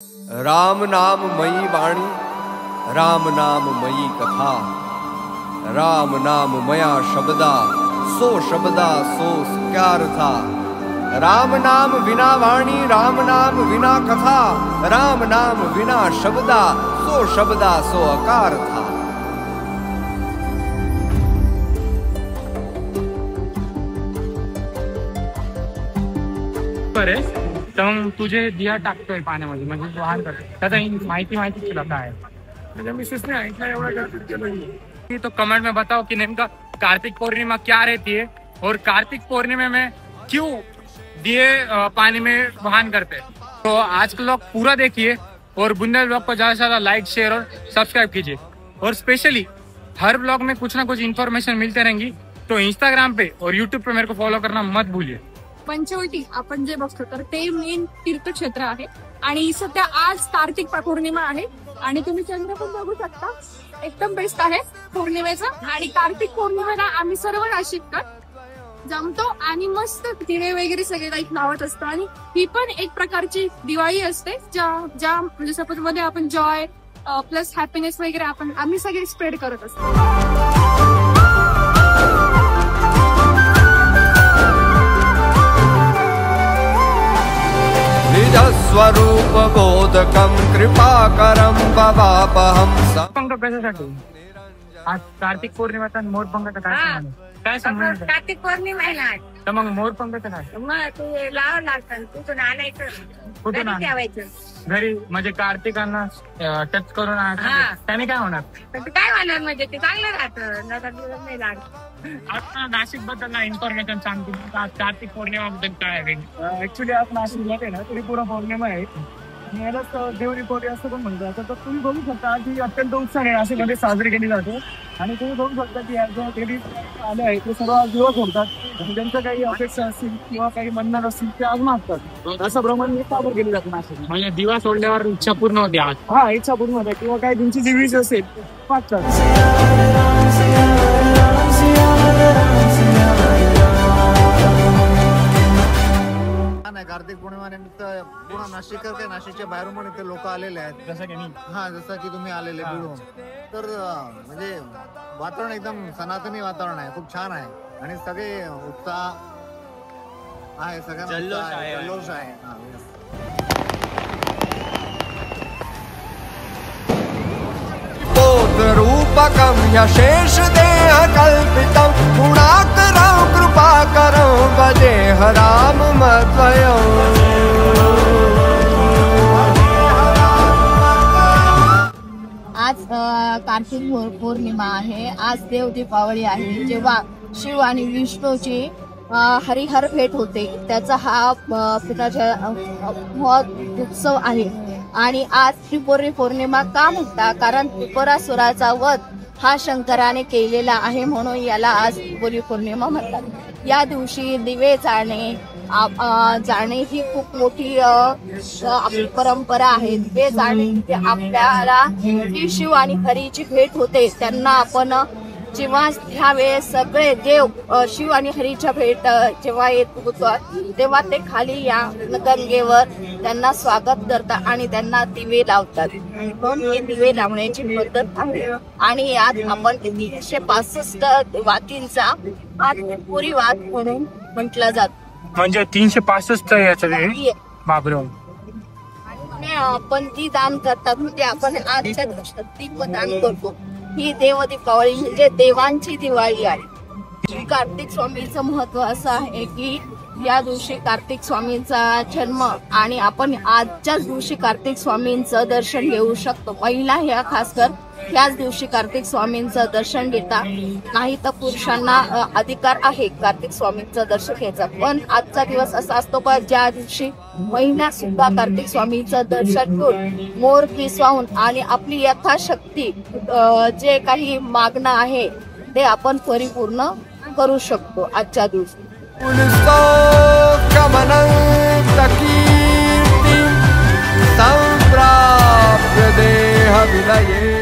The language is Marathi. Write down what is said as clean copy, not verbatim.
राम नाम मयी वाणी, राम नाम मयी कथा, राम नाम मया शब्दा, सो शब्दा सो क्या राम नाम विना वाणी, राम नाम विना कथा, राम नाम विना शब्दा, सो शब्दा सो अकार था। तर मग तुझे दिया टाकतोय पाण्यामध्ये म्हणजे वाहन करतो त्याचा माहिती तुला काय म्हणजे मिसेसने ऐकलं एवढं तो कमेंट में बताओ कि नेमका कार्तिक पूर्णिमा क्या रहती है और कार्तिक पूर्णिमा में क्यों दिए पानी में वाहन करते हैं। तो आज का व्लॉग पूरा देखिए और बुंदेल व्लॉग को ज्यादा से ज्यादा लाइक शेयर और सब्सक्राइब कीजिए और स्पेशली हर व्लॉग में कुछ ना कुछ इन्फॉर्मेशन मिलते रहेंगी। तो इंस्टाग्राम पे और यूट्यूब पे मेरे को फॉलो करना मत भूलिए। पंचवटी आपण जे बघतो तर ते मेन तीर्थक्षेत्र आहे आणि सध्या आज कार्तिक पौर्णिमा आहे आणि तुम्ही चंद्र पण बघू शकता, एकदम बेस्ट आहे पौर्णिमेचा। आणि कार्तिक पौर्णिमेला आम्ही सर्व नाशिककर जमतो आणि मस्त दिवे वगैरे सगळे काही लावत असतो आणि ही पण एक प्रकारची दिवाळी असते ज्या म्हणजे सपोज मध्ये आपण जॉय प्लस हॅपीनेस वगैरे आम्ही सगळे स्प्रेड करत असतो। स्वरूप बोधकम कृपाकरम भवापहम पंख कशासाठी आज कार्तिक पौर्णिमेचा मोरपंखाचा काय संबंध कार्तिक पौर्णिमेला तर मग मोरपंखाचं काय मग ते लावावं लागतं कुठून आणायचं कुठून ठेवायचं घरी म्हणजे कार्तिकांना टच करून त्याने काय होणार काय होणार म्हणजे ते चांगलं राहतं नाही लागत। आता नाशिक बद्दल इन्फॉर्मेशन सांगतो कार्तिक पौर्णिमा बद्दल काय आहे। ऍक्च्युली आज नाशिक आहे ना त्रिपुरा पौर्णिमा आहे आणि यालाच देवरी पौर्णिमा असं पण म्हणतात। तर तुम्ही बघू शकता आज ही अत्यंत उत्साहाने नाशिकमध्ये साजरी केली जाते आणि तुम्ही बघू शकता की आज लेडीज आले आहेत ते सर्व आज दिवस होतात आणि त्यांच्या काही अपेक्षा असतील किंवा काही म्हणणार असतील ते आज मागतात। असं प्रमाणे साजरी केली जाते नाशिक म्हणजे दिवा सोडल्यावर इच्छा पूर्ण होते आज। हा इच्छा पूर्ण होते किंवा काही तुमची जी विश असेल मागतात। कार्तिक पौर्णिमा निमित्त पूर्ण नाशिककर काय नाशिकच्या बाहेरून पण इथे लोक आलेले आहेत जसं की मी जसं की तुम्ही आलेले बिडून तर म्हणजे वातावरण एकदम सनातनी वातावरण आहे, खूप छान आहे आणि सगळे उत्साह आहे, सगळ्यांना जल्लोष आहे। रूपकम यशेष देह कल्पितम गुणाकरं कृपाकरं भजे राम मध्वयम्। आज कार्तिक पौर्णिमा आहे, आज देव दीपावली आहे जेव्हा शिव आणि विष्णूची हरिहर भेट होते त्याचा हा उत्सव आहे। आणि आज त्रिपुरी पौर्णिमा का म्हणतात कारण त्रिपुरासुराचा वध हा शंकराने केलेला आहे म्हणून याला आज त्रिपुरी पौर्णिमा म्हणतात। या दिवशी दिवे जाणे ही खूप मोठी आपली परंपरा आहे। दिवे जाणे आपल्याला जी शिव आणि हरीची भेट होते त्यांना आपण जेव्हा ह्या वेळेस सगळे देव शिव आणि हरीच्या भेट जेव्हा येत होतात तेव्हा ते खाली या गंगेवर त्यांना स्वागत करतात आणि त्यांना दिवे लावतात म्हणून हे दिवे लावण्याची पद्धत आहे। आणि यात आपण 365 वातींचा त्रिपुरी वात म्हणून म्हटलं जात म्हणजे 365 याचं बाबरो आणि आपण ती दान करतात म्हणजे आपण आजच्या दिवसात दीपदान करतो। ही देव दीपावली म्हणजे देवांची दिवाळी आहे। कार्तिक स्वामीचं महत्व असं आहे की या दिवशी कार्तिक स्वामींचा जन्म आणि आपण आजच्याच दिवशी कार्तिक स्वामींचं दर्शन घेऊ शकतो। महिला ह्या खासकर याच दिवशी कार्तिक स्वामींचं दर्शन घेता, नाही तर पुरुषांना अधिकार आहे कार्तिक स्वामींचं दर्शन घ्यायचा। पण आजचा दिवस असा असतो पण ज्या दिवशी महिला सुद्धा कार्तिक स्वामींचं दर्शन घेऊन मोर पिसवाहून आणि आपली यथाशक्ती जे काही मागणं आहे ते आपण परिपूर्ण करू शकतो आजच्या दिवशी। संप्राप्य देह विलये।